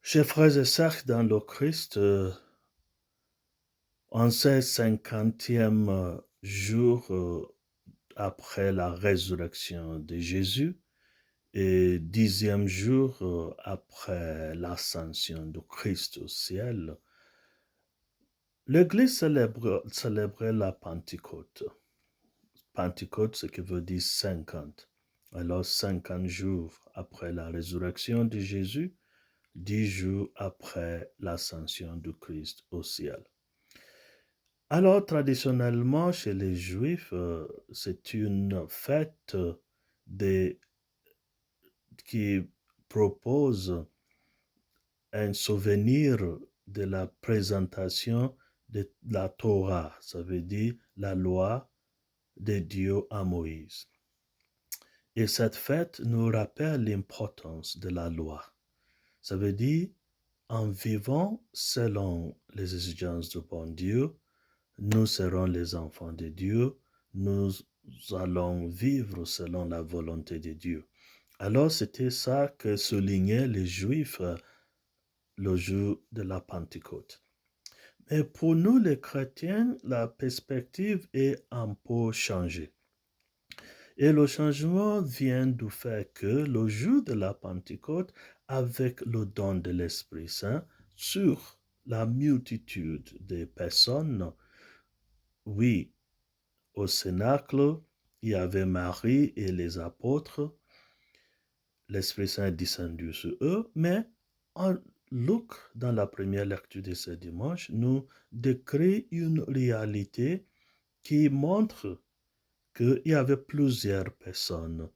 Chers frères et sœurs dans le Christ, en ce 50e jour après la résurrection de Jésus et 10e jour après l'ascension de Christ au ciel, l'Église célébrait la Pentecôte. Pentecôte, ce qui veut dire 50. Alors 50 jours après la résurrection de Jésus, 10 jours après l'ascension de Christ au ciel. Alors, traditionnellement, chez les Juifs, c'est une fête des- qui propose un souvenir de la présentation de la Torah, ça veut dire la loi de Dieu à Moïse. Et cette fête nous rappelle l'importance de la loi. Ça veut dire, en vivant selon les exigences du bon Dieu, nous serons les enfants de Dieu, nous allons vivre selon la volonté de Dieu. Alors c'était ça que soulignaient les Juifs le jour de la Pentecôte. Mais pour nous les chrétiens, la perspective est un peu changée. Et le changement vient du fait que le jour de la Pentecôte, avec le don de l'Esprit Saint, sur la multitude des personnes, oui, au Cénacle, il y avait Marie et les apôtres. L'Esprit Saint est descendu sur eux, mais en Luc, dans la première lecture de ce dimanche, nous décrit une réalité qui montre qu'il y avait plusieurs personnes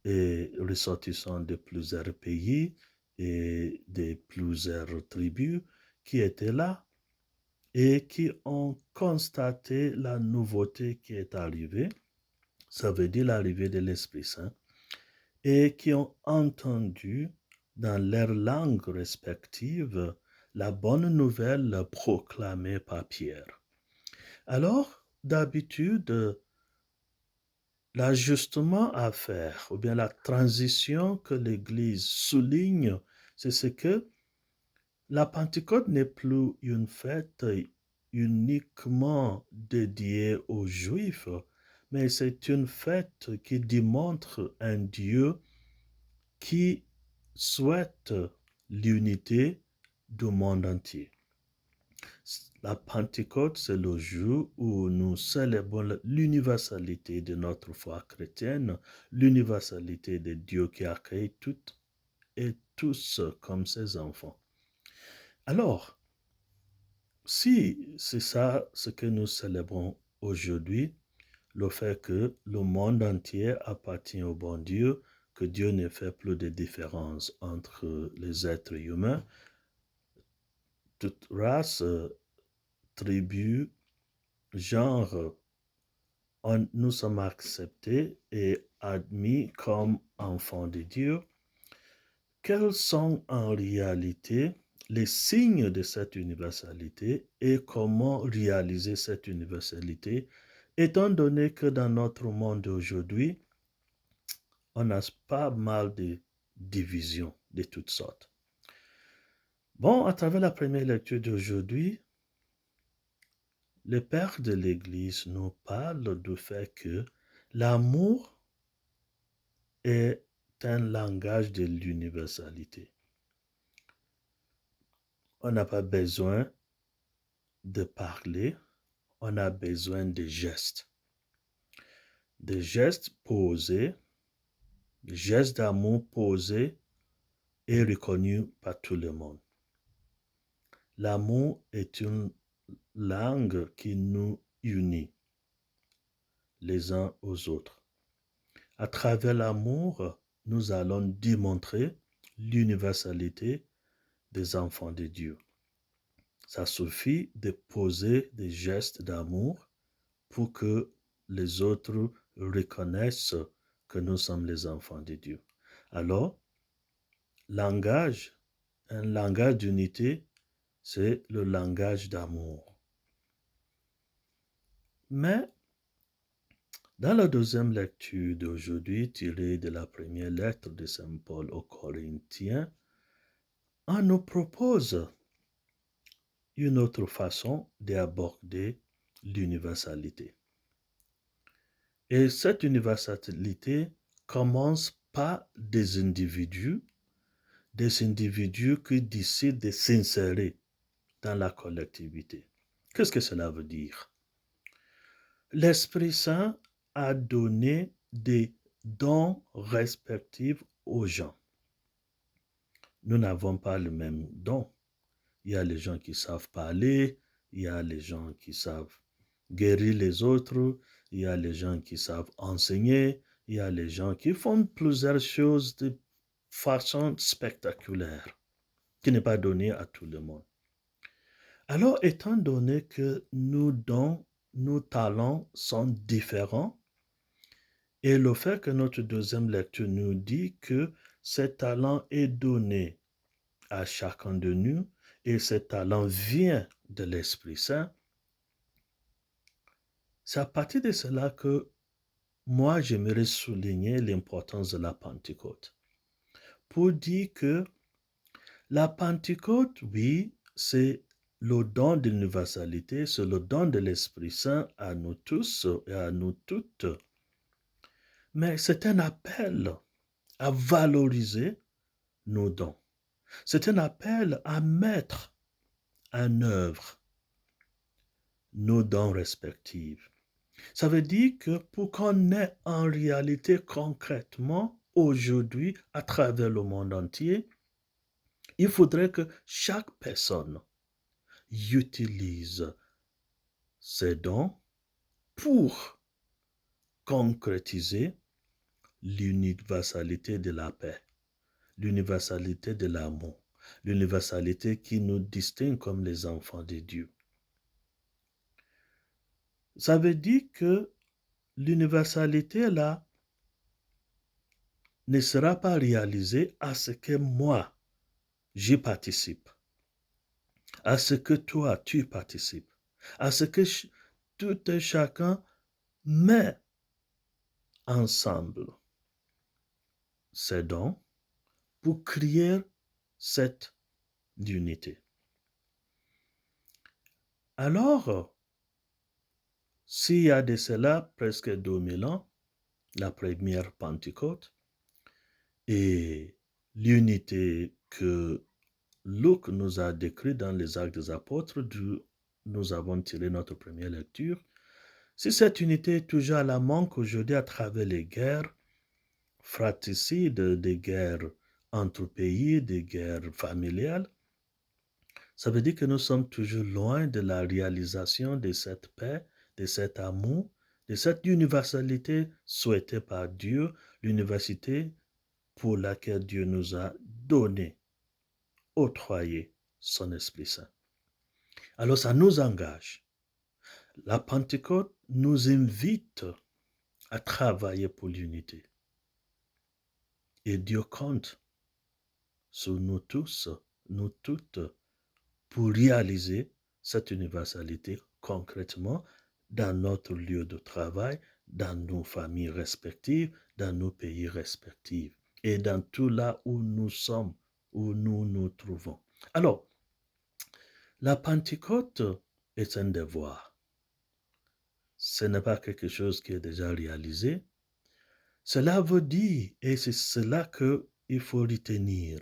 et ressortissants de plusieurs pays et de plusieurs tribus qui étaient là et qui ont constaté la nouveauté qui est arrivée. Ça veut dire l'arrivée de l'Esprit Saint, et qui ont entendu dans leurs langues respectives la bonne nouvelle proclamée par Pierre. Alors, d'habitude, l'ajustement à faire, ou bien la transition que l'Église souligne, c'est ce que la Pentecôte n'est plus une fête uniquement dédiée aux Juifs, mais c'est une fête qui démontre un Dieu qui souhaite l'unité du monde entier. La Pentecôte, c'est le jour où nous célébrons l'universalité de notre foi chrétienne, l'universalité de Dieu qui accueille toutes et tous comme ses enfants. Alors, si c'est ça ce que nous célébrons aujourd'hui, le fait que le monde entier appartient au bon Dieu, que Dieu ne fait plus de différence entre les êtres humains, toute race, tribu, genre, nous sommes acceptés et admis comme enfants de Dieu. Quels sont en réalité les signes de cette universalité et comment réaliser cette universalité, étant donné que dans notre monde aujourd'hui, on a pas mal de divisions de toutes sortes. Bon, à travers la première lecture d'aujourd'hui, le Père de l'Église nous parle du fait que l'amour est un langage de l'universalité. On n'a pas besoin de parler, on a besoin de gestes. Des gestes posés, des gestes d'amour posés et reconnus par tout le monde. L'amour est une langue qui nous unit les uns aux autres. À travers l'amour, nous allons démontrer l'universalité des enfants de Dieu. Ça suffit de poser des gestes d'amour pour que les autres reconnaissent que nous sommes les enfants de Dieu. Alors, un langage d'unité, c'est le langage d'amour. Mais, dans la deuxième lecture d'aujourd'hui, tirée de la première lettre de Saint Paul aux Corinthiens, on nous propose une autre façon d'aborder l'universalité. Et cette universalité commence par des individus qui décident de s'insérer dans la collectivité. Qu'est-ce que cela veut dire? L'Esprit Saint a donné des dons respectifs aux gens. Nous n'avons pas le même don. Il y a les gens qui savent parler, il y a les gens qui savent guérir les autres, il y a les gens qui savent enseigner, il y a les gens qui font plusieurs choses de façon spectaculaire, qui n'est pas donnée à tout le monde. Alors, étant donné que nos dons, nos talents sont différents, et le fait que notre deuxième lecture nous dit que ce talent est donné à chacun de nous, et ce talent vient de l'Esprit Saint, c'est à partir de cela que moi, j'aimerais souligner l'importance de la Pentecôte. Pour dire que la Pentecôte, oui, c'est le don de l'universalité, c'est le don de l'Esprit Saint à nous tous et à nous toutes. Mais c'est un appel à valoriser nos dons. C'est un appel à mettre en œuvre nos dons respectifs. Ça veut dire que pour qu'on ait en réalité concrètement aujourd'hui à travers le monde entier, il faudrait que chaque personne utilise ses dons pour concrétiser l'universalité de la paix, l'universalité de l'amour, l'universalité qui nous distingue comme les enfants de Dieu. Ça veut dire que l'universalité là ne sera pas réalisée à ce que moi, j'y participe, à ce que toi, tu participes, à ce que tout et chacun met ensemble ses dons pour créer cette unité. Alors, s'il y a de cela presque 2000 ans, la première Pentecôte, et l'unité que Luc nous a décrite dans les Actes des Apôtres, d'où nous avons tiré notre première lecture, si cette unité est toujours à la manque aujourd'hui à travers les guerres fratricides, des guerres entre pays, des guerres familiales, ça veut dire que nous sommes toujours loin de la réalisation de cette paix, de cet amour, de cette universalité souhaitée par Dieu, l'université pour laquelle Dieu nous a donné, octroyé son Esprit Saint. Alors ça nous engage. La Pentecôte nous invite à travailler pour l'unité. Et Dieu compte sur nous tous, nous toutes, pour réaliser cette universalité concrètement dans notre lieu de travail, dans nos familles respectives, dans nos pays respectifs et dans tout là où nous sommes, où nous nous trouvons. Alors, la Pentecôte est un devoir. Ce n'est pas quelque chose qui est déjà réalisé. Cela veut dire, et c'est cela qu'il faut retenir,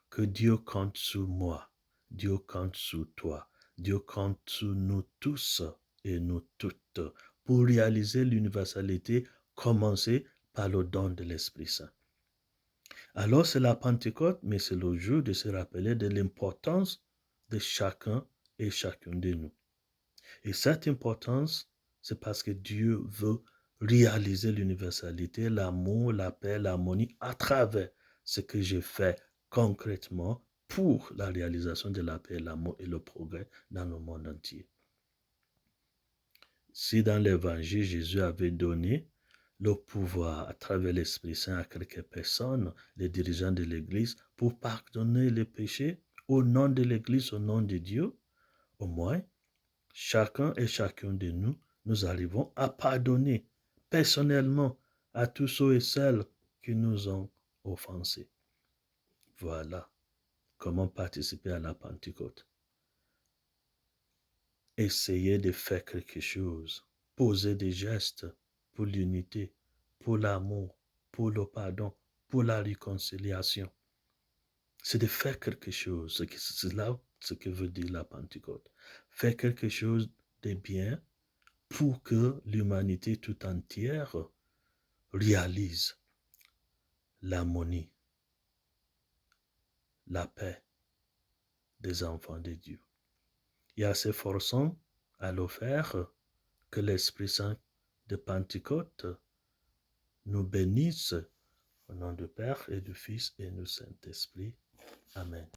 que Dieu compte sur moi, Dieu compte sur toi, Dieu compte sur nous tous et nous toutes pour réaliser l'universalité commencée par le don de l'Esprit Saint. Alors c'est la Pentecôte, mais c'est le jour de se rappeler de l'importance de chacun et chacune de nous. Et cette importance, c'est parce que Dieu veut réaliser l'universalité, l'amour, la paix, l'harmonie à travers ce que j'ai fait concrètement pour la réalisation de la paix, l'amour et le progrès dans le monde entier. Si dans l'Évangile, Jésus avait donné le pouvoir à travers l'Esprit Saint à quelques personnes, les dirigeants de l'Église, pour pardonner les péchés au nom de l'Église, au nom de Dieu, au moins, chacun et chacune de nous, nous arrivons à pardonner personnellement à tous ceux et celles qui nous ont offensés. Voilà comment participer à la Pentecôte. Essayez de faire quelque chose. Posez des gestes pour l'unité, pour l'amour, pour le pardon, pour la réconciliation. C'est de faire quelque chose. C'est là ce que veut dire la Pentecôte. Faire quelque chose de bien pour que l'humanité tout entière réalise l'harmonie, la paix des enfants de Dieu. Et en s'efforçant à le faire, que l'Esprit Saint de Pentecôte nous bénisse au nom du Père et du Fils et du Saint-Esprit. Amen.